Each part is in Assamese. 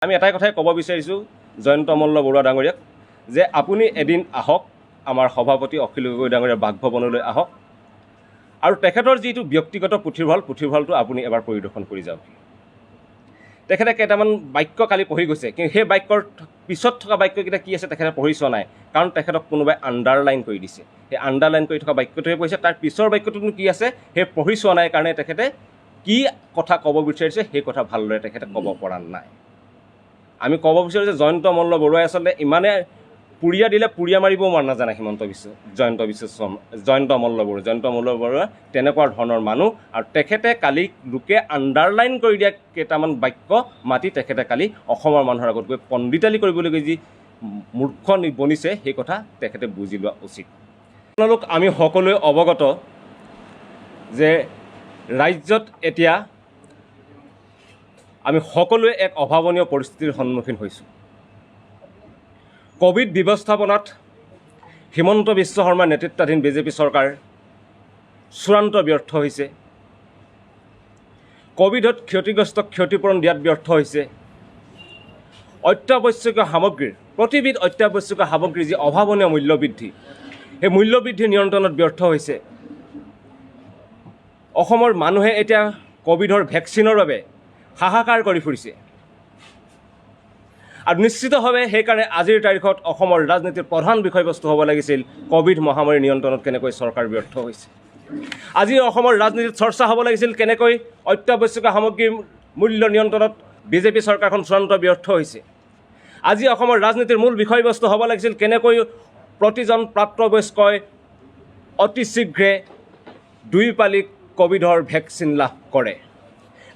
আমি এটাই কথাই ক'ব বিচাৰিছোঁ জয়ন্ত মল্ল বৰুৱা ডাঙৰীয়াক যে আপুনি এদিন আহক আমাৰ সভাপতি অখিল গগৈ ডাঙৰীয়াৰ বাসভৱনলৈ আহক আৰু তেখেতৰ যিটো ব্যক্তিগত পুথিভঁৰালটো আপুনি এবাৰ পৰিদৰ্শন কৰি যাওক। তেখেতে কেইটামান বাক্য কালি পঢ়ি গৈছে, কিন্তু সেই বাক্যৰ পিছত থকা বাক্যকেইটা কি আছে তেখেতে পঢ়ি চোৱা নাই, কাৰণ তেখেতক কোনোবাই আণ্ডাৰলাইন কৰি দিছে। সেই আণ্ডাৰলাইন কৰি থকা বাক্যটোহে পঢ়িছে, তাৰ পিছৰ বাক্যটোনো কি আছে সেই পঢ়ি চোৱা নাই কাৰণে তেখেতে কি কথা ক'ব বিচাৰিছে সেই কথা ভালদৰে তেখেতে ক'ব পৰা নাই। আমি ক'ব বিচাৰোঁ যে জয়ন্ত মল্ল বৰুৱাই আচলতে ইমানে পুৰিয়া দিলে পুৰিয়া মাৰিবও মন নাজানে জয়ন্ত মল্ল বৰুৱা তেনেকুৱা ধৰণৰ মানুহ। আৰু তেখেতে কালি লোকে আণ্ডাৰলাইন কৰি দিয়া কেইটামান বাক্য মাতি তেখেতে কালি অসমৰ মানুহৰ আগত গৈ পণ্ডিতালি কৰিবলৈকে যি মূৰ্খ বনিছে সেই কথা তেখেতে বুজি লোৱা উচিত। আপোনালোক আমি সকলোৱে অৱগত যে ৰাজ্যত এতিয়া আমি সকলোৱে এক অভাৱনীয় পৰিস্থিতিৰ সন্মুখীন হৈছোঁ। কোভিড ব্যৱস্থাপনাত হিমন্ত বিশ্ব শৰ্মাৰ নেতৃত্বাধীন বিজেপি চৰকাৰ চূড়ান্ত ব্যৰ্থ হৈছে। কোভিডত ক্ষতিপূৰণ দিয়াত ব্যৰ্থ হৈছে। অত্যাৱশ্যকীয় সামগ্ৰীৰ প্ৰতিবিধ অত্যাৱশ্যকীয় সামগ্ৰীৰ যি অভাৱনীয় মূল্যবৃদ্ধি সেই মূল্যবৃদ্ধি নিয়ন্ত্ৰণত ব্যৰ্থ হৈছে। অসমৰ মানুহে এতিয়া কোভিডৰ ভেকচিনৰ বাবে হাহাকাৰ কৰি ফুৰিছে আৰু নিশ্চিতভাৱে সেইকাৰণে আজিৰ তাৰিখত অসমৰ ৰাজনীতিৰ প্ৰধান বিষয়বস্তু হ'ব লাগিছিল কোভিড মহামাৰী নিয়ন্ত্ৰণত কেনেকৈ চৰকাৰ ব্যৰ্থ হৈছে। আজি অসমৰ ৰাজনীতিত চৰ্চা হ'ব লাগিছিল কেনেকৈ অত্যাৱশ্যকীয় সামগ্ৰীৰ মূল্য নিয়ন্ত্ৰণত বিজেপি চৰকাৰখন চূড়ান্ত ব্যৰ্থ হৈছে। আজি অসমৰ ৰাজনীতিৰ মূল বিষয়বস্তু হ'ব লাগিছিল কেনেকৈ প্ৰতিজন প্ৰাপ্তবয়স্কই অতি শীঘ্ৰে 2 পালি কোভিডৰ ভেকচিন লাভ কৰে।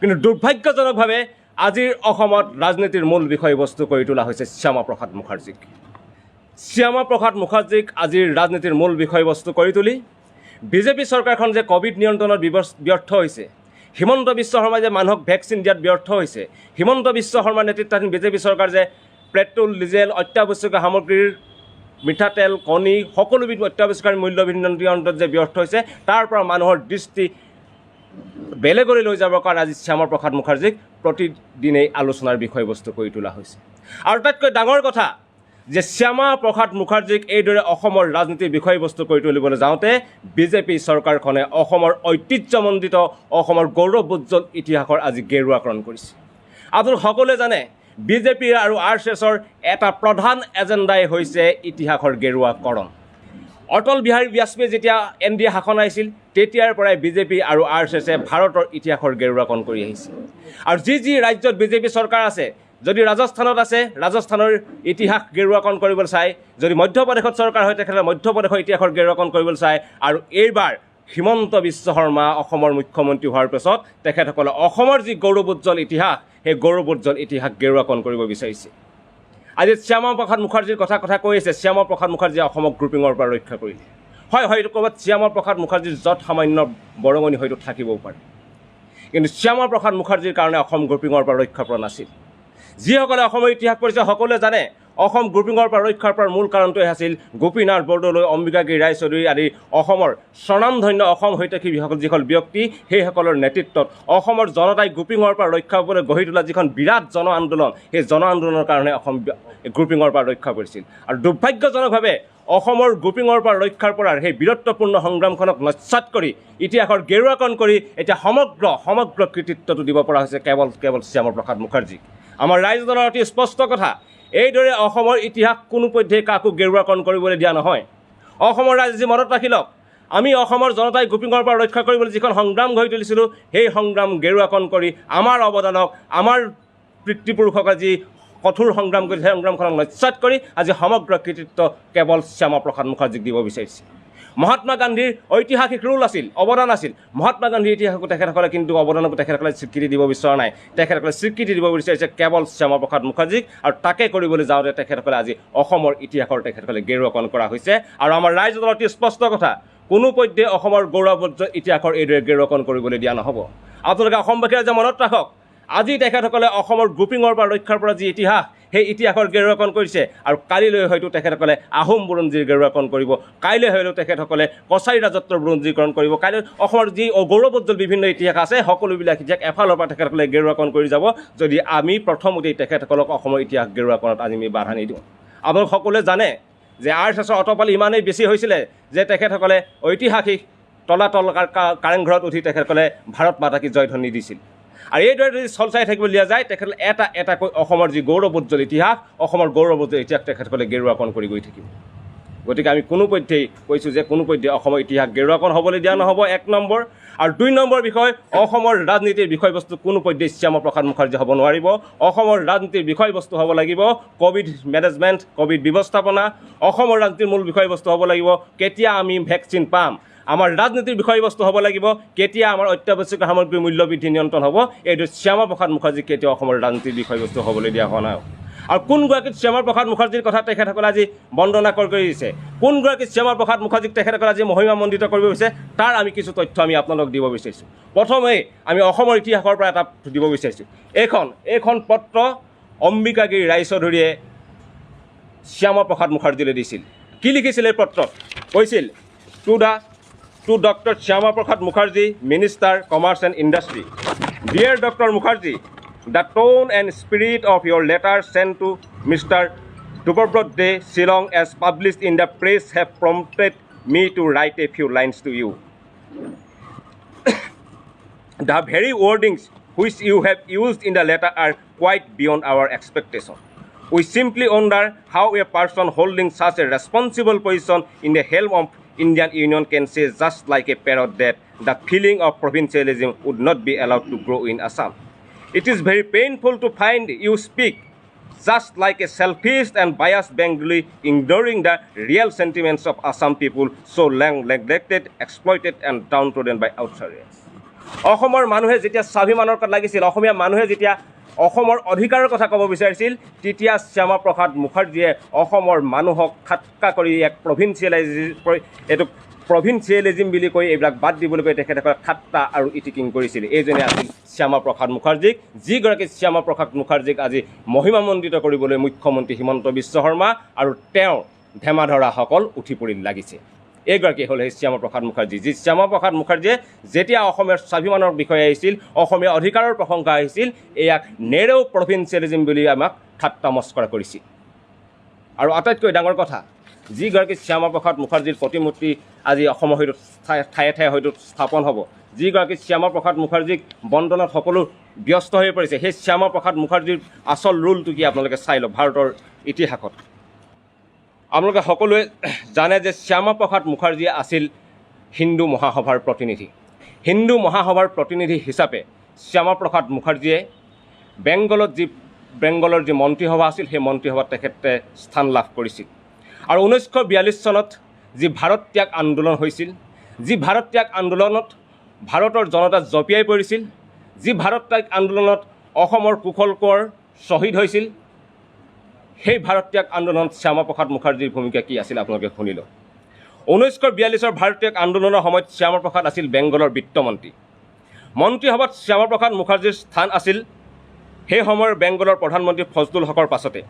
কিন্তু দুৰ্ভাগ্যজনকভাৱে আজিৰ অসমত ৰাজনীতিৰ মূল বিষয়বস্তু কৰি তোলা হৈছে শ্যামা প্ৰসাদ মুখাৰ্জীক আজিৰ ৰাজনীতিৰ মূল বিষয়বস্তু কৰি তুলি বিজেপি চৰকাৰখন যে কোভিড নিয়ন্ত্ৰণত ব্যৰ্থ হৈছে, হিমন্ত বিশ্ব শৰ্মাই যে মানুহক ভেকচিন দিয়াত ব্যৰ্থ হৈছে, হিমন্ত বিশ্ব শৰ্মাৰ নেতৃত্বাধীন বিজেপি চৰকাৰ যে পেট্ৰল ডিজেল অত্যাৱশ্যকীয় সামগ্ৰীৰ মিঠাতেল কণী সকলোবিধ অত্যাৱশ্যকীয় মূল্যবৃদ্ধি নিয়ন্ত্ৰণত যে ব্যৰ্থ হৈছে, তাৰ পৰা মানুহৰ দৃষ্টি বেলেগলৈ লৈ যাবৰ কাৰণে আজি শ্যামা প্ৰসাদ মুখাৰ্জীক প্ৰতিদিনেই আলোচনাৰ বিষয়বস্তু কৰি তোলা হৈছে। আৰু আটাইতকৈ ডাঙৰ কথা যে শ্যামা প্ৰসাদ মুখাৰ্জীক এইদৰে অসমৰ ৰাজনীতিৰ বিষয়বস্তু কৰি তুলিবলৈ যাওঁতে বিজেপি চৰকাৰখনে অসমৰ ঐতিহ্যমণ্ডিত অসমৰ গৌৰৱোজ্জ্বল ইতিহাসৰ আজি গেৰুৱাকৰণ কৰিছে। আপোনালোক সকলোৱে জানে বিজেপি আৰু RSSৰ এটা প্ৰধান এজেণ্ডাই হৈছে ইতিহাসৰ গেৰুৱাকৰণ। অটল বিহাৰী বাজপেয়ী যেতিয়া NDA শাসন আহিছিল তেতিয়াৰ পৰাই বিজেপি আৰু RSSে ভাৰতৰ ইতিহাসৰ গেৰুৱাকৰণ কৰি আহিছে। আৰু যি ৰাজ্যত বিজেপি চৰকাৰ আছে, যদি ৰাজস্থানত আছে ৰাজস্থানৰ ইতিহাস গেৰুৱাকৰণ কৰিবলৈ চায়, যদি মধ্যপ্ৰদেশত চৰকাৰ হয় তেখেতে মধ্যপ্ৰদেশৰ ইতিহাসৰ গেৰুৱাকৰণ কৰিবলৈ চায়। আৰু এইবাৰ হিমন্ত বিশ্ব শৰ্মা অসমৰ মুখ্যমন্ত্ৰী হোৱাৰ পিছত তেখেতসকলে অসমৰ যি গৌৰৱোজ্জ্বল ইতিহাস সেই গৌৰৱোজ্জ্বল ইতিহাস গেৰুৱাকৰণ কৰিব বিচাৰিছে। আজি শ্যামা প্ৰসাদ মুখাৰ্জীৰ কথা কৈ আছে, শ্যামা প্ৰসাদ মুখাৰ্জীয়ে অসমক গ্ৰুপিঙৰ পৰা ৰক্ষা কৰিলে। হয়, হয়তো ক'ৰবাত শ্যামা প্ৰসাদ মুখাৰ্জীৰ য'ত সামান্য বৰঙণি হয়তো থাকিবও পাৰে, কিন্তু শ্যামা প্ৰসাদ মুখাৰ্জীৰ কাৰণে অসম গ্ৰুপিঙৰ পৰা ৰক্ষা পোৱা নাছিল। যিসকলে অসমৰ ইতিহাস পঢ়িছে সকলোৱে জানে অসম গ্ৰুপিঙৰ পৰা ৰক্ষাৰ পৰা মূল কাৰণটোৱে আছিল গোপীনাথ বৰদলৈ, অম্বিকাগিৰি ৰায়চৌধুৰী আদি অসমৰ স্বনামধন্য অসম হৈতাকী যিসকল ব্যক্তি সেইসকলৰ নেতৃত্বত অসমৰ জনতাই গ্ৰুপিঙৰ পৰা ৰক্ষা পাবলৈ গঢ়ি তোলা যিখন বিৰাট জন আন্দোলন, সেই জন আন্দোলনৰ কাৰণে অসম গ্ৰুপিঙৰ পৰা ৰক্ষা কৰিছিল। আৰু দুৰ্ভাগ্যজনকভাৱে অসমৰ গ্ৰুপিঙৰ পৰা ৰক্ষাৰ পৰা সেই বীৰত্বপূৰ্ণ সংগ্ৰামখনক নস্যাৎ কৰি ইতিহাসৰ গেৰুৱাকৰণ কৰি এতিয়া সমগ্ৰ কৃতিত্বটো দিব পৰা হৈছে কেৱল শ্যামা প্ৰসাদ মুখাৰ্জীক। আমাৰ ৰাইজজনৰ অতি স্পষ্ট কথা, এইদৰে অসমৰ ইতিহাস কোনোপধ্যেই কাকো গেৰুৱাকৰণ কৰিবলৈ দিয়া নহয়। অসমৰ ৰাইজে মনত ৰাখি লওক, আমি অসমৰ জনতাই গ্ৰুপিঙৰ পৰা ৰক্ষা কৰিবলৈ যিখন সংগ্ৰাম গঢ়ি তুলিছিলোঁ সেই সংগ্ৰাম গেৰুৱাকৰণ কৰি আমাৰ অৱদানক, আমাৰ পিতৃপুৰুষক যি কঠোৰ সংগ্ৰাম কৰি সেই সংগ্ৰামখনক নস্যাৎ কৰি আজি সমগ্ৰ কৃতিত্ব কেৱল শ্যামা প্ৰসাদ মুখাৰ্জীক দিব বিচাৰিছে। মহাত্মা গান্ধীৰ ঐতিহাসিক ৰোল আছিল, অৱদান আছিল। মহাত্মা গান্ধীৰ ইতিহাসকো তেখেতসকলে কিন্তু অৱদানকো তেখেতসকলে স্বীকৃতি দিব বিচৰা নাই। তেখেতসকলে স্বীকৃতি দিব বিচাৰিছে কেৱল শ্যামা প্ৰসাদ মুখাৰ্জীক, আৰু তাকে কৰিবলৈ যাওঁতে তেখেতসকলে আজি অসমৰ ইতিহাসৰ তেখেতসকলে গেৰুৱাকৰণ কৰা হৈছে। আৰু আমাৰ ৰাইজৰ অতি স্পষ্ট কথা, কোনোপধ্যে অসমৰ গৌৰৱোজ্জ্বল ইতিহাসৰ এইদৰে গেৰুৱাকৰণ কৰিবলৈ দিয়া নহ'ব। আপোনালোকে অসমবাসীয়ে যে মনত ৰাখক, আজি তেখেতসকলে অসমৰ গ্ৰুপিঙৰ পৰা ৰক্ষাৰ পৰা যি ইতিহাস সেই ইতিহাসৰ গেৰুৱাকৰণ কৰিছে আৰু কালিলৈ হয়তো তেখেতসকলে আহোম বুৰঞ্জীৰ গেৰুৱাকৰণ কৰিব, কাইলৈ হয়তো তেখেতসকলে কছাৰী ৰাজত্বৰ বুৰঞ্জীকৰণ কৰিব, কাইলৈ অসমৰ যি গৌৰৱোজ্জ্বল বিভিন্ন ইতিহাস আছে সকলোবিলাক ইতিহাস এফালৰ পৰা তেখেতসকলে গেৰুৱাকৰণ কৰি যাব যদি আমি প্ৰথমতেই তেখেতসকলক অসমৰ ইতিহাস গেৰুৱাকৰণত আজি আমি বাধা নিদিওঁ। আপোনালোক সকলোৱে জানে যে RSSৰ অটপালি ইমানেই বেছি হৈছিলে যে তেখেতসকলে ঐতিহাসিক তলাতল কাৰেংঘৰত উঠি তেখেতসকলে ভাৰত মাতাক জয়ধ্বনি দিছিল। আৰু এইদৰে যদি চলচাই থাকিব দিয়া যায় তেখেতসকলে এটাকৈ অসমৰ যি গৌৰৱোজ্জ্বল ইতিহাস অসমৰ গৌৰৱোজ্জ্বল ইতিহাস তেখেতসকলে গেৰুৱাকৰণ কৰি গৈ থাকিব। গতিকে আমি কোনোপধ্যেই কৈছোঁ যে কোনোপধ্যে অসমৰ ইতিহাস গেৰুৱাকৰণ হ'বলৈ দিয়া নহ'ব, 1 নম্বৰ। আৰু 2 নম্বৰ বিষয়, অসমৰ ৰাজনীতিৰ বিষয়বস্তু কোনোপধ্যেই শ্যামাপ্ৰসাদ মুখাৰ্জী হ'ব নোৱাৰিব। অসমৰ ৰাজনীতিৰ বিষয়বস্তু হ'ব লাগিব ক'ভিড মেনেজমেণ্ট, ক'ভিড ব্যৱস্থাপনা। অসমৰ ৰাজনীতিৰ মূল বিষয়বস্তু হ'ব লাগিব কেতিয়া আমি ভেকচিন পাম। আমাৰ ৰাজনীতিৰ বিষয়বস্তু হ'ব লাগিব কেতিয়া আমাৰ অত্যাৱশ্যকীয় সামগ্ৰীৰ মূল্যবৃদ্ধি নিয়ন্ত্ৰণ হ'ব। এইটো শ্যামাপ্ৰসাদ মুখাৰ্জীক কেতিয়াও অসমৰ ৰাজনীতিৰ বিষয়বস্তু হ'বলৈ দিয়া হোৱা নাই। আৰু কোনগৰাকী শ্যামাপ্ৰসাদ মুখাৰ্জীৰ কথা তেখেতসকলে আজি বন্দনা কৰি দিছে, কোনগৰাকী শ্যামাপ্ৰসাদ মুখাৰ্জীক তেখেতসকলে আজি মহিমামণ্ডিত কৰিব বিচাৰিছে তাৰ আমি কিছু তথ্য আমি আপোনালোকক দিব বিচাৰিছোঁ। প্ৰথমেই আমি অসমৰ ইতিহাসৰ পৰা এটা দিব বিচাৰিছোঁ। এইখন পত্ৰ অম্বিকাগিৰি ৰায়চৌধুৰীয়ে শ্যামাপ্ৰসাদ মুখাৰ্জীলৈ দিছিল। কি লিখিছিল এই পত্ৰত? কৈছিল to Dr. Shyama Prasad Mukherjee, Minister, Commerce and Industry. Dear Dr. Mukherjee, the tone and spirit of your letter sent to Mr. Duberbrot Day, Shillong as published in the press have prompted me to write a few lines to you. The very wordings which you have used in the letter are quite beyond our expectation. We simply wonder how a person holding such a responsible position in the helm of Indian Union can say just like a parrot that the feeling of provincialism would not be allowed to grow in Assam. It is very painful to find you speak just like a selfish and biased Bengali, ignoring the real sentiments of Assam people so long neglected, exploited and downtrodden by outsiders. অসমৰ মানুহে যেতিয়া স্বাভিমানৰ কথা লাগিছিল, অসমীয়া মানুহে যেতিয়া অসমৰ অধিকাৰৰ কথা ক'ব বিচাৰিছিল তেতিয়া শ্যামাপ্ৰসাদ মুখাৰ্জীয়ে অসমৰ মানুহক ঠাট্টা কৰি এক প্ৰভিন্সিয়েলিজিম বুলি কৈ এইবিলাক বাদ দিবলৈ কৈ তেখেতসকলে ঠাট্টা আৰু ইটিকিং কৰিছিল। এইজনে আছিল শ্যামাপ্ৰসাদ মুখাৰ্জীক, যিগৰাকী শ্যামাপ্ৰসাদ মুখাৰ্জীক আজি মহিমামণ্ডিত কৰিবলৈ মুখ্যমন্ত্ৰী হিমন্ত বিশ্ব শৰ্মা আৰু তেওঁৰ ধেমাধৰাসকল উঠি পৰি লাগিছে। এইগৰাকী হ'ল সেই শ্যামাপ্ৰসাদ মুখাৰ্জী, যি শ্যামাপ্ৰসাদ মুখাৰ্জীয়ে যেতিয়া অসমীয়াৰ স্বাভিমানৰ বিষয়ে আহিছিল, অসমীয়া অধিকাৰৰ প্ৰশংসা আহিছিল, এয়াক নেৰ' প্ৰভিন্সিয়েলিজিম বুলি আমাক ঠাট্টা মস্কৰা কৰিছিল। আৰু আটাইতকৈ ডাঙৰ কথা, যিগৰাকী শ্যামাপ্ৰসাদ মুখাৰ্জীৰ প্ৰতিমূৰ্তি আজি অসমৰ হয়তো ঠায়ে ঠায়ে হয়তো স্থাপন হ'ব, যিগৰাকী শ্যামাপ্ৰসাদ মুখাৰ্জীক বন্দনাত সকলো ব্যস্ত হৈ পৰিছে, সেই শ্যামাপ্ৰসাদ মুখাৰ্জীৰ আচল ৰোলটো কি আপোনালোকে চাই লওক ভাৰতৰ ইতিহাসত। আপোনালোকে সকলোৱে জানে যে শ্যামাপ্ৰসাদ মুখাৰ্জী আছিল হিন্দু মহাসভাৰ প্ৰতিনিধি। হিন্দু মহাসভাৰ প্ৰতিনিধি হিচাপে শ্যামাপ্ৰসাদ মুখাৰ্জীয়ে বেংগলৰ যি মন্ত্ৰীসভা আছিল সেই মন্ত্ৰীসভাত তেখেতে স্থান লাভ কৰিছিল। আৰু 1942 চনত যি ভাৰত ত্যাগ আন্দোলন হৈছিল, যি ভাৰত ত্যাগ আন্দোলনত ভাৰতৰ জনতা জঁপিয়াই পৰিছিল, যি ভাৰত ত্যাগ আন্দোলনত অসমৰ কুশল কোঁৱৰ শ্বহীদ হৈছিল, সেই ভাৰত ত্যাগ আন্দোলনত শ্যামাপ্ৰসাদ মুখাৰ্জীৰ ভূমিকা কি আছিল আপোনালোকে শুনি লওক। 1942 ভাৰত ত্যাগ আন্দোলনৰ সময়ত শ্যামাপ্ৰসাদ আছিল বেংগলৰ বিত্তমন্ত্ৰী। মন্ত্ৰীসভাত শ্যামাপ্ৰসাদ মুখাৰ্জীৰ স্থান আছিল সেই সময়ৰ বেংগলৰ প্ৰধানমন্ত্ৰী ফজলুল হকৰ পাছতে।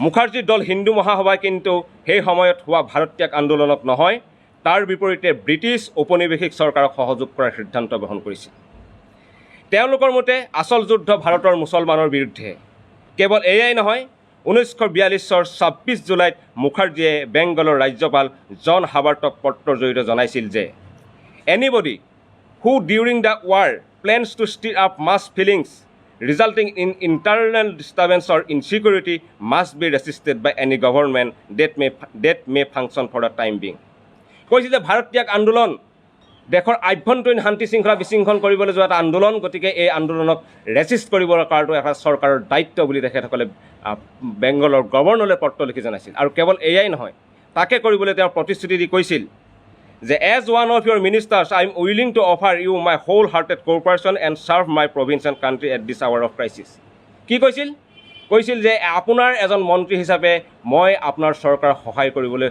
মুখাৰ্জীৰ দল হিন্দু মহাসভাই কিন্তু সেই সময়ত হোৱা ভাৰত ত্যাগ আন্দোলনক নহয়, তাৰ বিপৰীতে ব্ৰিটিছ ঔপনিৱেশিক চৰকাৰক সহযোগ কৰাৰ সিদ্ধান্ত গ্ৰহণ কৰিছিল। তেওঁলোকৰ মতে আচল যুদ্ধ ভাৰতৰ মুছলমানৰ বিৰুদ্ধে। কেৱল এয়াই নহয়, 1942 চনৰ 26 জুলাইত মুখাৰ্জীয়ে বেংগলৰ ৰাজ্যপাল জন হাবাৰ্টক পত্ৰৰ জৰিয়তে জনাইছিল যে anybody who during the war plans to stir up mass feelings resulting in internal disturbance or insecurity must be resisted by any government that may function for the time being. কৈছিল যে ভাৰত ত্যাগ আন্দোলন দেশৰ আভ্যন্তৰীণ শান্তি শৃংখলা বিশৃংখল কৰিবলৈ যোৱা এটা আন্দোলন, গতিকে এই আন্দোলনক ৰেচিষ্ট কৰিব পৰাটো এটা চৰকাৰৰ দায়িত্ব বুলি তেখেতসকলে বেংগলৰ গভৰ্ণৰলৈ পত্ৰ লিখি জনাইছিল। আৰু কেৱল এয়াই নহয়, তাকে কৰিবলৈ তেওঁ প্ৰতিশ্ৰুতি দি কৈছিল যে as one of your ministers I am willing to offer you my whole hearted cooperation and serve my province and country at this hour of crisis. কি কৈছিল যে আপোনাৰ এজন মন্ত্ৰী হিচাপে মই আপোনাৰ চৰকাৰক সহায় কৰিবলৈ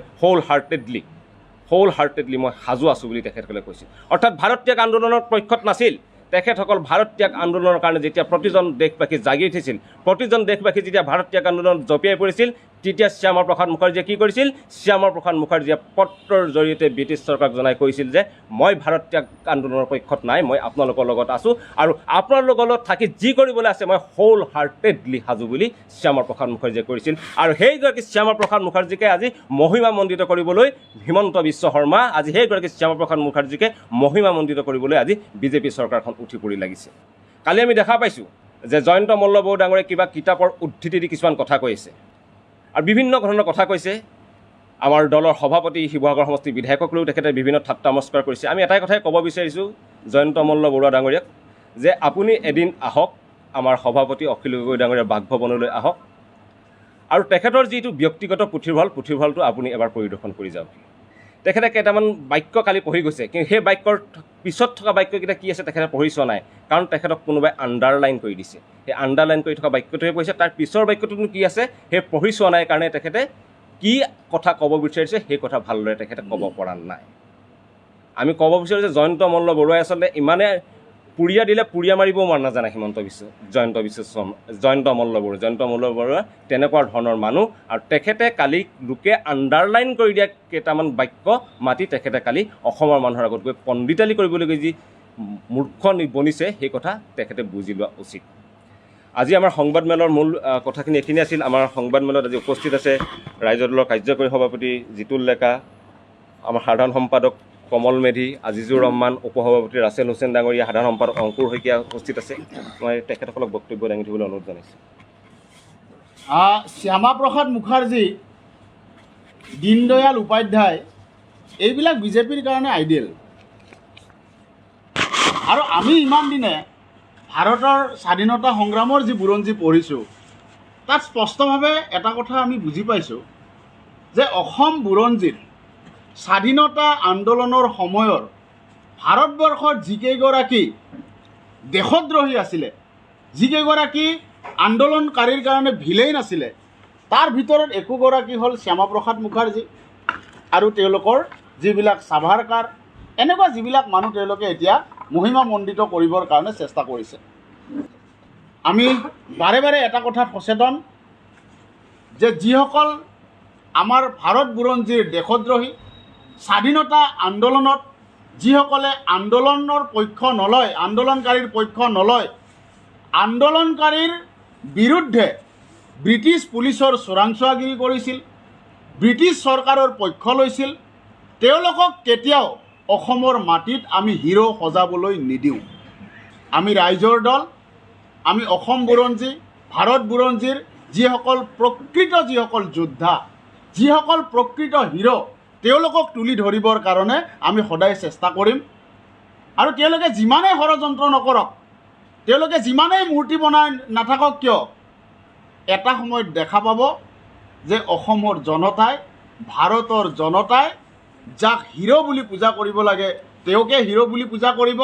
হোল হাৰ্টেডলি মই সাজু আছোঁ বুলি তেখেতসকলে কৈছিল। অৰ্থাৎ ভাৰত ত্যাগ আন্দোলনৰ পক্ষত নাছিল, তেখেতসকল ভাৰত ত্যাগ আন্দোলনৰ কাৰণে যেতিয়া প্ৰতিজন দেশবাসী জাগি উঠিছিল, প্ৰতিজন দেশবাসী যেতিয়া ভাৰত ত্যাগ আন্দোলনত জঁপিয়াই পৰিছিল, তেতিয়া শ্যামা প্ৰসাদ মুখাৰ্জীয়ে কি কৰিছিল? শ্যামা প্ৰসাদ মুখাৰ্জীয়ে পত্ৰৰ জৰিয়তে ব্ৰিটিছ চৰকাৰক জনাই কৈছিল যে মই ভাৰত ত্যাগ আন্দোলনৰ পক্ষত নাই, মই আপোনালোকৰ লগত আছোঁ আৰু আপোনালোকৰ লগত থাকি যি কৰিবলৈ আছে মই হোল হাৰ্টেডলি সাজু বুলি শ্যামা প্ৰসাদ মুখাৰ্জীয়ে কৰিছিল। আৰু সেইগৰাকী শ্যামা প্ৰসাদ মুখাৰ্জীকে আজি মহিমামণ্ডিত কৰিবলৈ হিমন্ত বিশ্ব শৰ্মা, আজি সেইগৰাকী শ্যামা প্ৰসাদ মুখাৰ্জীকে মহিমামণ্ডিত কৰিবলৈ আজি বিজেপি চৰকাৰখন উঠি পৰি লাগিছে। কালি আমি দেখা পাইছোঁ যে জয়ন্ত মল্ল বড়ো ডাঙৰীয়ে কিবা কিতাপৰ উদ্ধৃতি দি কিছুমান কথা কৈ আছে আৰু বিভিন্ন ধৰণৰ কথা কৈছে। আমাৰ দলৰ সভাপতি শিৱসাগৰ সমষ্টিৰ বিধায়কক লৈও তেখেতে বিভিন্ন ঠাট্টা নমস্কাৰ কৰিছে। আমি এটাই কথাই ক'ব বিচাৰিছোঁ জয়ন্ত মল্ল বৰুৱা ডাঙৰীয়াক যে আপুনি এদিন আহক, আমাৰ সভাপতি অখিল গগৈ ডাঙৰীয়াৰ বাসভৱনলৈ আহক আৰু তেখেতৰ যিটো ব্যক্তিগত পুথিভঁৰালটো আপুনি এবাৰ পৰিদৰ্শন কৰি যাওক। তেখেতে কেইটামান বাক্য কালি পঢ়ি গৈছে, কিন্তু সেই বাক্যৰ পিছত থকা বাক্যকেইটা কি আছে তেখেতে পঢ়ি চোৱা নাই, কাৰণ তেখেতক কোনোবাই আণ্ডাৰলাইন কৰি দিছে। সেই আণ্ডাৰলাইন কৰি থকা বাক্যটোহে পঢ়িছে, তাৰ পিছৰ বাক্যটোনো কি আছে সেই পঢ়ি চোৱা নাই কাৰণে তেখেতে কি কথা ক'ব বিচাৰিছে সেই কথা ভালদৰে তেখেতে ক'ব পৰা নাই। আমি ক'ব বিচাৰোঁ যে জয়ন্ত মল্ল বৰুৱাই আচলতে ইমানে পুৰিয়া দিলে পুৰিয়া মাৰিবও নাজানে জয়ন্ত মল্ল বৰুৱা তেনেকুৱা ধৰণৰ মানুহ। আৰু তেখেতে কালি লোকে আণ্ডাৰলাইন কৰি দিয়া কেইটামান বাক্য মাতি তেখেতে কালি অসমৰ মানুহৰ আগত গৈ পণ্ডিতালি কৰিবলৈ যি মূৰ্খ বনিছে সেই কথা তেখেতে বুজি লোৱা উচিত। আজি আমাৰ সংবাদমেলৰ মূল কথাখিনি এইখিনি আছিল। আমাৰ সংবাদমেলত আজি উপস্থিত আছে ৰাইজৰ দলৰ কাৰ্যকৰী সভাপতি জিতুল ডেকা, আমাৰ সাধাৰণ সম্পাদক কমল মেধি, আজিজুৰ ৰহমান, উপসভাপতি ৰাছেল হুছেইন ডাঙৰীয়া, সাধাৰণ সম্পাদক অংকুৰ শইকীয়া উপস্থিত আছে। মই তেখেতসকলক বক্তব্য দাঙি দিবলৈ অনুৰোধ জনাইছোঁ। শ্যামা প্ৰসাদ মুখাৰ্জী, দীনদয়াল উপাধ্যায় এইবিলাক বিজেপিৰ কাৰণে আইডিয়েল। আৰু আমি ইমান দিনে ভাৰতৰ স্বাধীনতা সংগ্ৰামৰ যি বুৰঞ্জী পঢ়িছোঁ তাত স্পষ্টভাৱে এটা কথা আমি বুজি পাইছোঁ যে অসম বুৰঞ্জীত স্বাধীনতা আন্দোলনৰ সময়ৰ ভাৰতবৰ্ষৰ যিকেইগৰাকী দেশদ্ৰোহী আছিলে, যিকেইগৰাকী আন্দোলনকাৰীৰ কাৰণে ভিলেইন আছিলে, তাৰ ভিতৰত একোগৰাকী হ'ল শ্যামা প্ৰসাদ মুখাৰ্জী আৰু তেওঁলোকৰ যিবিলাক সাভাৰকাৰ, এনেকুৱা যিবিলাক মানুহ তেওঁলোকে এতিয়া মহিমামণ্ডিত কৰিবৰ কাৰণে চেষ্টা কৰিছে। আমি বাৰে বাৰে এটা কথাত সচেতন যে যিসকল আমাৰ ভাৰত বুৰঞ্জীৰ দেশদ্ৰোহী, স্বাধীনতা আন্দোলনত যিসকলে আন্দোলনৰ পক্ষ নলয়, আন্দোলনকাৰীৰ পক্ষ নলয়, আন্দোলনকাৰীৰ বিৰুদ্ধে ব্ৰিটিছ পুলিচৰ চোৰাংচোৱাগিৰি কৰিছিল, ব্ৰিটিছ চৰকাৰৰ পক্ষ লৈছিল, তেওঁলোকক কেতিয়াও অসমৰ মাটিত আমি হিৰো সজাবলৈ নিদিওঁ। আমি ৰাইজৰ দল, আমি অসম বুৰঞ্জী, ভাৰত বুৰঞ্জীৰ যিসকল প্ৰকৃত যিসকল যোদ্ধা, যিসকল প্ৰকৃত হিৰো, তেওঁলোকক তুলি ধৰিবৰ কাৰণে আমি সদায় চেষ্টা কৰিম। আৰু তেওঁলোকে যিমানেই ষড়যন্ত্ৰ নকৰক, তেওঁলোকে যিমানেই মূৰ্তি বনাই নাথাকক কিয়, এটা সময়ত দেখা পাব যে অসমৰ জনতাই, ভাৰতৰ জনতাই যাক হিৰো বুলি পূজা কৰিব লাগে তেওঁকে হিৰো বুলি পূজা কৰিব।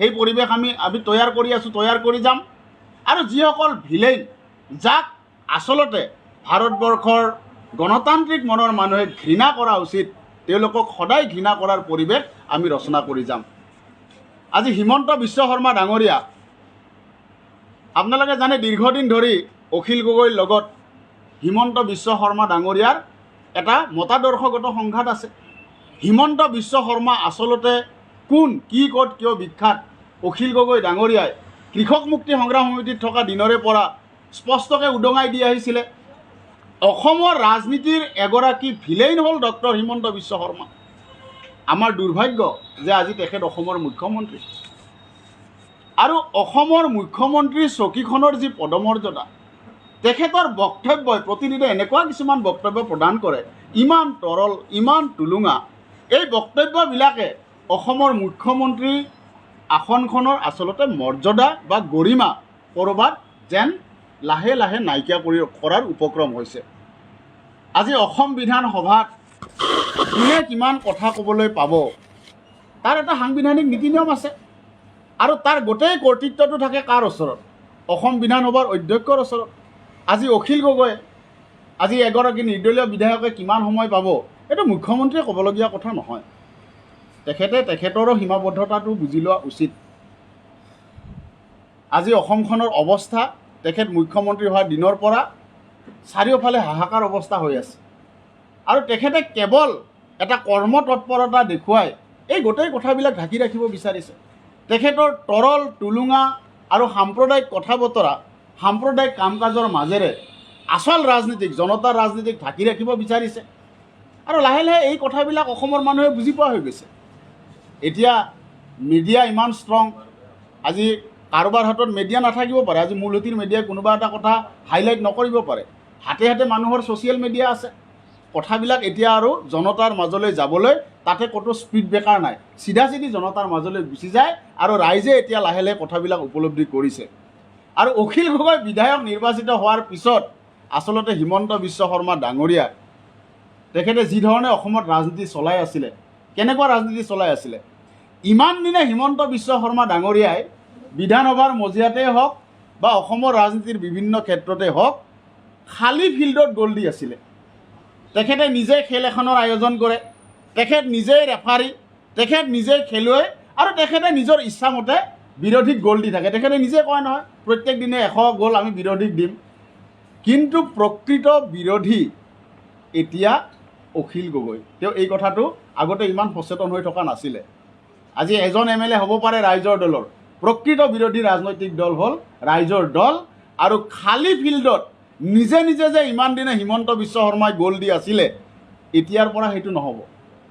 সেই পৰিৱেশ আমি তৈয়াৰ কৰি আছোঁ, তৈয়াৰ কৰি যাম। আৰু যিসকল ভিলেইন, যাক আচলতে ভাৰতবৰ্ষৰ গণতান্ত্ৰিক মনৰ মানুহে ঘৃণা কৰা উচিত, তেওঁলোকক সদায় ঘৃণা কৰাৰ পৰিৱেশ আমি ৰচনা কৰি যাম। আজি হিমন্ত বিশ্ব শৰ্মা ডাঙৰীয়া, আপোনালোকে জানে দীৰ্ঘদিন ধৰি অখিল গগৈৰ লগত হিমন্ত বিশ্ব শৰ্মা ডাঙৰীয়াৰ এটা মতাদৰ্শগত সংঘাত আছে। হিমন্ত বিশ্ব শৰ্মা আচলতে কোন, কি, ক'ত, কিয় বিখ্যাত, অখিল গগৈ ডাঙৰীয়াই কৃষক মুক্তি সংগ্ৰাম সমিতিত থকা দিনৰে পৰা স্পষ্টকৈ উদঙাই দি আহিছিলে। অসমৰ ৰাজনীতিৰ এগৰাকী ভিলেইন হ'ল ডক্টৰ হিমন্ত বিশ্ব শৰ্মা। আমাৰ দুৰ্ভাগ্য যে আজি তেখেত অসমৰ মুখ্যমন্ত্ৰী। আৰু অসমৰ মুখ্যমন্ত্ৰীৰ চকীখনৰ যি পদমৰ্যাদা, তেখেতৰ বক্তব্যই প্ৰতিদিনে এনেকুৱা কিছুমান বক্তব্য প্ৰদান কৰে, ইমান তৰল, ইমান টুলুঙা। এই বক্তব্যবিলাকে অসমৰ মুখ্যমন্ত্ৰী আসনখনৰ আচলতে মৰ্যাদা বা গৰিমা ক'ৰবাত যেন লাহে লাহে নাইকিয়া কৰাৰ উপক্ৰম হৈছে। আজি অসম বিধানসভাত কোনে কিমান কথা ক'বলৈ পাব তাৰ এটা সাংবিধানিক নীতি নিয়ম আছে। আৰু তাৰ গোটেই কৰ্তৃত্বটো থাকে কাৰ ওচৰত? অসম বিধানসভাৰ অধ্যক্ষৰ ওচৰত। আজি অখিল গগৈ, আজি এগৰাকী নিৰ্দলীয় বিধায়কে কিমান সময় পাব এইটো মুখ্যমন্ত্ৰীয়ে ক'বলগীয়া কথা নহয়। তেখেতে তেখেতৰো সীমাবদ্ধতাটো বুজি লোৱা উচিত। আজি অসমখনৰ অৱস্থা তেখেত মুখ্যমন্ত্ৰী হোৱাৰ দিনৰ পৰা চাৰিওফালে হাহাকাৰ অৱস্থা হৈ আছে আৰু তেখেতে কেৱল এটা কৰ্মতৎপৰতা দেখুৱাই এই গোটেই কথাবিলাক ঢাকি ৰাখিব বিচাৰিছে। তেখেতৰ তৰল টুলুঙা আৰু সাম্প্ৰদায়িক কথা বতৰা সাম্প্ৰদায়িক কাম কাজৰ মাজেৰে আচল ৰাজনীতিক জনতাৰ ৰাজনীতিক ঢাকি ৰাখিব বিচাৰিছে আৰু লাহে লাহে এই কথাবিলাক অসমৰ মানুহে বুজি পোৱা হৈ গৈছে। এতিয়া মিডিয়া ইমান ষ্ট্ৰং, আজি কাৰোবাৰ হাতত মিডিয়া নাথাকিব পাৰে, আজি মূলসুঁতিৰ মিডিয়াই কোনোবা এটা কথা হাইলাইট নকৰিব পাৰে, হাতে হাতে মানুহৰ ছ'চিয়েল মিডিয়া আছে। কথাবিলাক এতিয়া আৰু জনতাৰ মাজলৈ যাবলৈ তাতে ক'তো স্পীড ব্ৰেকাৰ নাই, চিধা চিধি জনতাৰ মাজলৈ গুচি যায় আৰু ৰাইজে এতিয়া লাহে লাহে কথাবিলাক উপলব্ধি কৰিছে। আৰু অখিল গগৈ বিধায়ক নিৰ্বাচিত হোৱাৰ পিছত আচলতে হিমন্ত বিশ্ব শৰ্মা ডাঙৰীয়া তেখেতে যি ধৰণে অসমত ৰাজনীতি চলাই আছিলে, কেনেকুৱা ৰাজনীতি চলাই আছিলে, ইমান দিনে হিমন্ত বিশ্ব শৰ্মা ডাঙৰীয়াই বিধানসভাৰ মজিয়াতেই হওক বা অসমৰ ৰাজনীতিৰ বিভিন্ন ক্ষেত্ৰতে হওক খালী ফিল্ডত গ'ল দি আছিলে। তেখেতে নিজে খেল এখনৰ আয়োজন কৰে, তেখেত নিজেই ৰেফাৰী, তেখেত নিজেই খেলুৱৈ আৰু তেখেতে নিজৰ ইচ্ছামতে বিৰোধীক গ'ল দি থাকে। তেখেতে নিজে কয় নহয় প্ৰত্যেক দিনে 100 গ'ল আমি বিৰোধীক দিম। কিন্তু প্ৰকৃত বিৰোধী এতিয়া অখিল গগৈ। তেওঁ এই কথাটো আগতে ইমান সচেতন হৈ থকা নাছিলে। আজি এজন MLA হ'ব পাৰে ৰাইজৰ দলৰ, প্ৰকৃত বিৰোধী ৰাজনৈতিক দল হ'ল ৰাইজৰ দল। আৰু খালী ফিল্ডত নিজে নিজে যে ইমান দিনে হিমন্ত বিশ্ব শৰ্মাই গ'ল দি আছিলে, এতিয়াৰ পৰা সেইটো নহ'ব।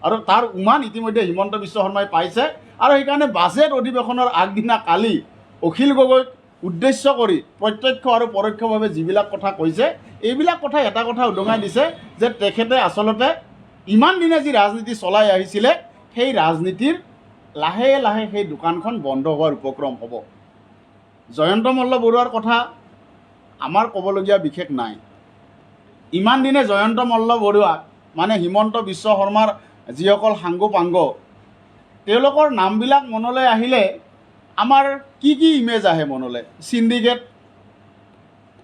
আৰু তাৰ উমান ইতিমধ্যে হিমন্ত বিশ্ব শৰ্মাই পাইছে আৰু সেইকাৰণে বাজেট অধিৱেশনৰ আগদিনা কালি অখিল গগৈক উদ্দেশ্য কৰি প্ৰত্যক্ষ আৰু পৰোক্ষভাৱে যিবিলাক কথা কৈছে, এইবিলাক কথা এটা কথা উদঙাই দিছে যে তেখেতে আচলতে ইমান দিনে যি ৰাজনীতি চলাই আহিছিলে সেই ৰাজনীতিৰ লাহে লাহে সেই দোকানখন বন্ধ হোৱাৰ উপক্ৰম হ'ব। জয়ন্ত মল্ল বৰুৱাৰ কথা আমাৰ ক'বলগীয়া বিশেষ নাই। ইমান দিনে জয়ন্ত মল্ল বৰুৱা মানে হিমন্ত বিশ্ব শৰ্মাৰ যিসকল সাংগ পাংগ, তেওঁলোকৰ নামবিলাক মনলৈ আহিলে আমাৰ কি কি ইমেজ আহে মনলৈ? চিণ্ডিকেট,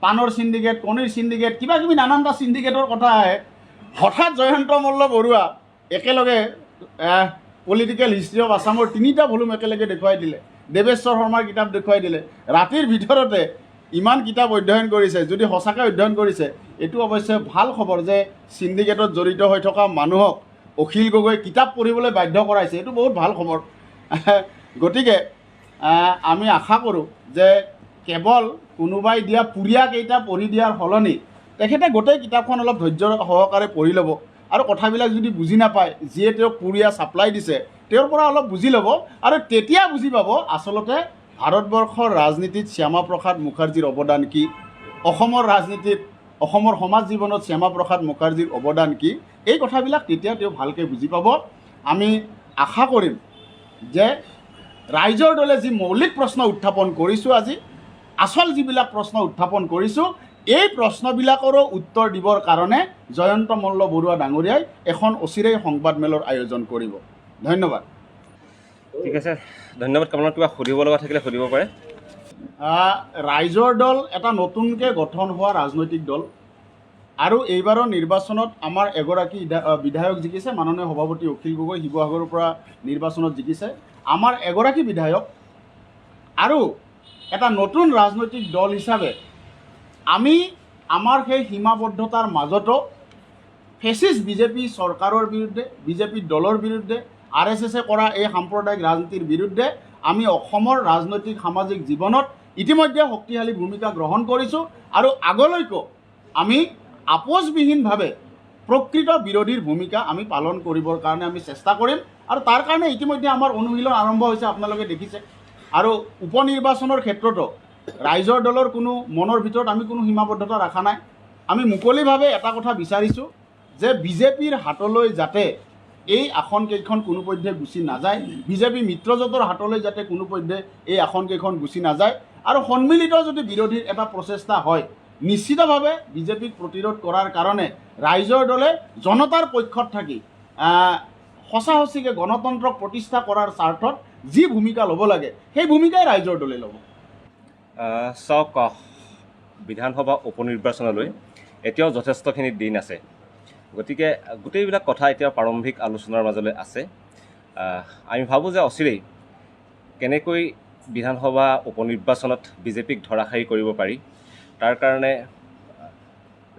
পাণৰ চিণ্ডিকেট, কণীৰ চিণ্ডিকেট, কিবা কিবি নানানটা চিণ্ডিকেটৰ কথা আহে। হঠাৎ জয়ন্ত মল্ল বৰুৱা একেলগে পলিটিকেল হিষ্ট্ৰী অফ আছামৰ 3টা ভলিউম একেলগে দেখুৱাই দিলে, দেৱেশ্বৰ শৰ্মাৰ কিতাপ দেখুৱাই দিলে। ৰাতিৰ ভিতৰতে ইমান কিতাপ অধ্যয়ন কৰিছে। যদি সঁচাকৈ অধ্যয়ন কৰিছে, এইটো অৱশ্যে ভাল খবৰ যে চিণ্ডিকেটত জড়িত হৈ থকা মানুহক অখিল গগৈ কিতাপ পঢ়িবলৈ বাধ্য কৰাইছে, এইটো বহুত ভাল খবৰ। গতিকে আমি আশা কৰোঁ যে কেৱল কোনোবাই দিয়া পুৰীয়া কেইটা পঢ়ি দিয়াৰ সলনি তেখেতে গোটেই কিতাপখন অলপ ধৈৰ্য সহকাৰে পঢ়ি ল'ব আৰু কথাবিলাক যদি বুজি নাপায়, যিয়ে তেওঁক পুৰীয়া ছাপ্লাই দিছে তেওঁৰ পৰা অলপ বুজি ল'ব আৰু তেতিয়া বুজি পাব আচলতে ভাৰতবৰ্ষৰ ৰাজনীতিত শ্যামা প্ৰসাদ মুখাৰ্জীৰ অৱদান কি, অসমৰ ৰাজনীতিত অসমৰ সমাজ জীৱনত শ্যামা প্ৰসাদ মুখাৰ্জীৰ অৱদান কি। এই কথাবিলাক তেতিয়া তেওঁ ভালকৈ বুজি পাব। আমি আশা কৰিম যে ৰাইজৰ দলে যি মৌলিক প্ৰশ্ন উত্থাপন কৰিছোঁ, আজি আচল যিবিলাক প্ৰশ্ন উত্থাপন কৰিছোঁ, এই প্ৰশ্নবিলাকৰো উত্তৰ দিবৰ কাৰণে জয়ন্ত মল্ল বৰুৱা ডাঙৰীয়াই এখন অচিৰেই সংবাদমেলৰ আয়োজন কৰিব। ধন্যবাদ। ঠিক আছে, ধন্যবাদ। কামনা কিবা সুধিব লগা থাকিলে সুধিব পাৰে। ৰাইজৰ দল এটা নতুনকৈ গঠন হোৱা ৰাজনৈতিক দল আৰু এইবাৰৰ নিৰ্বাচনত আমাৰ এগৰাকী বিধায়ক জিকিছে, মাননীয় সভাপতি অখিল গগৈ শিৱসাগৰৰ পৰা নিৰ্বাচনত জিকিছে। আমাৰ এগৰাকী বিধায়ক আৰু এটা নতুন ৰাজনৈতিক দল হিচাপে আমি আমাৰ সেই সীমাবদ্ধতাৰ মাজতো ফেচিষ্ট বিজেপি চৰকাৰৰ বিৰুদ্ধে, বিজেপি দলৰ বিৰুদ্ধে, RSSে কৰা এই সাম্প্ৰদায়িক ৰাজনীতিৰ বিৰুদ্ধে আমি অসমৰ ৰাজনৈতিক সামাজিক জীৱনত ইতিমধ্যে শক্তিশালী ভূমিকা গ্ৰহণ কৰিছোঁ আৰু আগলৈকো আমি আপোচবিহীনভাৱে প্ৰকৃত বিৰোধীৰ ভূমিকা আমি পালন কৰিবৰ কাৰণে আমি চেষ্টা কৰিম। আৰু তাৰ কাৰণে ইতিমধ্যে আমাৰ অনুশীলন আৰম্ভ হৈছে, আপোনালোকে দেখিছে। আৰু উপ নিৰ্বাচনৰ ক্ষেত্ৰতো ৰাইজৰ দলৰ কোনো মনৰ ভিতৰত আমি কোনো সীমাবদ্ধতা ৰখা নাই। আমি মুকলিভাৱে এটা কথা বিচাৰিছোঁ যে বিজেপিৰ হাতলৈ যাতে এই আসনকেইখন কোনোপধ্যে গুচি নাযায়, বিজেপি মিত্ৰজোঁটৰ হাতলৈ যাতে কোনোপধ্যে এই আসনকেইখন গুচি নাযায় আৰু সন্মিলিত যদি বিৰোধীৰ এটা প্ৰচেষ্টা হয়, নিশ্চিতভাৱে বিজেপিক প্ৰতিৰোধ কৰাৰ কাৰণে ৰাইজৰ দলে জনতাৰ পক্ষত থাকি সঁচা সঁচিকৈ গণতন্ত্ৰক প্ৰতিষ্ঠা কৰাৰ স্বাৰ্থত যি ভূমিকা ল'ব লাগে সেই ভূমিকাই ৰাইজৰ দলে ল'ব। চাওক, বিধানসভা উপ নিৰ্বাচনলৈ এতিয়াও যথেষ্টখিনি দিন আছে। গতিকে গোটেইবিলাক কথা এতিয়া প্ৰাৰম্ভিক আলোচনাৰ মাজলৈ আছে। আমি ভাবোঁ যে অচিৰেই কেনেকৈ বিধানসভা উপনিৰ্বাচনত বিজেপিক ধৰাশায়ী কৰিব পাৰি তাৰ কাৰণে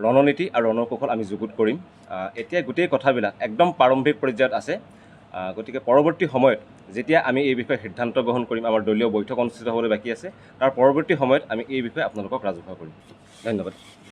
ৰণনীতি আৰু ৰণকৌশল আমি যুগুত কৰিম। এতিয়া গোটেই কথাবিলাক একদম প্ৰাৰম্ভিক পৰ্যায়ত আছে। গতিকে পৰৱৰ্তী সময়ত যেতিয়া আমি এই বিষয়ে সিদ্ধান্ত গ্ৰহণ কৰিম, আমাৰ দলীয় বৈঠক অনুষ্ঠিত হ'বলৈ বাকী আছে, তাৰ পৰৱৰ্তী সময়ত আমি এই বিষয়ে আপোনালোকক ৰাজহুৱা কৰিম। ধন্যবাদ।